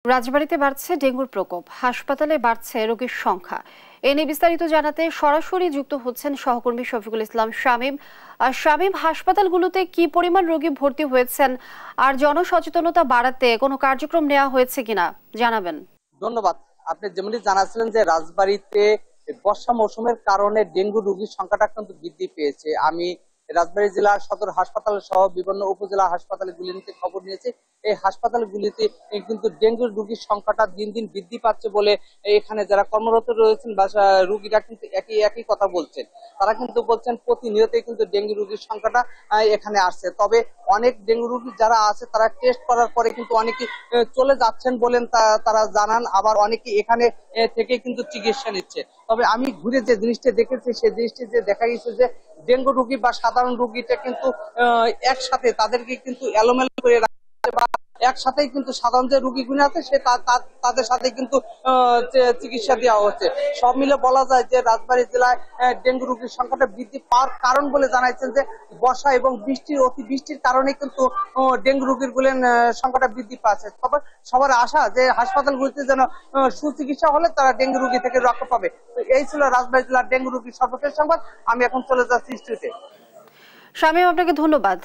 রাজবাড়ীতে বাড়ছে ডেঙ্গুর প্রকোপ, হাসপাতালে বাড়ছে রোগীর সংখ্যা। এ নিয়ে বিস্তারিত জানাতে সরাসরি যুক্ত হচ্ছেন সহকর্মী শফিকুল ইসলাম শামীম। শামীম, হাসপাতালগুলোতে কি পরিমাণ রোগী ভর্তি হয়েছেন আর জনসচেতনতা বাড়াতে কোনো কার্যক্রম নেওয়া হয়েছে কিনা জানাবেন। ধন্যবাদ। আপনি যেমনি জানাচ্ছিলেন যে রাজবাড়ীতে বর্ষা মৌসুমের কারণে ডেঙ্গু রোগীর সংখ্যাটা কিন্তু বৃদ্ধি পেয়েছে। আমি রাজবাড়ী জেলার সদর হাসপাতাল সহ বিভিন্ন উপজেলা হাসপাতালগুলিতে খবর নিয়েছি। এই হাসপাতালগুলিতে কিন্তু ডেঙ্গু রোগীর সংখ্যাটা দিন দিন বৃদ্ধি পাচ্ছে বলে এখানে যারা কর্মরত রয়েছেন বা রোগীরা কিন্তু একই কথা বলছেন। তারা কিন্তু বলছেন প্রতিনিয়তই কিন্তু ডেঙ্গু রোগীর সংখ্যাটা এখানে আসছে। তবে অনেক ডেঙ্গু রোগী যারা আছে তারা টেস্ট করার পরে কিন্তু অনেকে চলে যাচ্ছেন বলেন তারা জানান, আবার অনেকে এখানে থেকে কিন্তু চিকিৎসা নিচ্ছে। তবে আমি ঘুরে যে জিনিসটা দেখেছি সেই জিনিসটি যে দেখা গেছে যে ডেঙ্গু রোগী বা সাধারণ রোগীটা কিন্তু একসাথে তাদেরকে কিন্তু এলোমেলো করে রাখছে বা একসাথেই কিন্তু সাধারণ যে রোগীগুলো আছে সে তাদের সাথে কিন্তু চিকিৎসা দেওয়া হচ্ছে। সব মিলে বলা যায় যে রাজবাড়ী জেলায় ডেঙ্গু রোগীর সংখ্যাটা বৃদ্ধি পাওয়ার কারণ বলে জানাইছেন যে বর্ষা এবং অতি বৃষ্টির কারণে কিন্তু ডেঙ্গু রোগীর গুলেন সংখ্যাটা বৃদ্ধি পাচ্ছে। তবে সবার আশা যে হাসপাতালগুলিতে যেন সুচিকিৎসা হলে তারা ডেঙ্গু রোগী থেকে রক্ষা পাবে। তো এই ছিল রাজবাড়ী জেলার ডেঙ্গু রোগীর সর্বশেষ সংবাদ। আমি এখন চলে যাচ্ছি স্টুডিওতে। শামীম, আপনাকে ধন্যবাদ।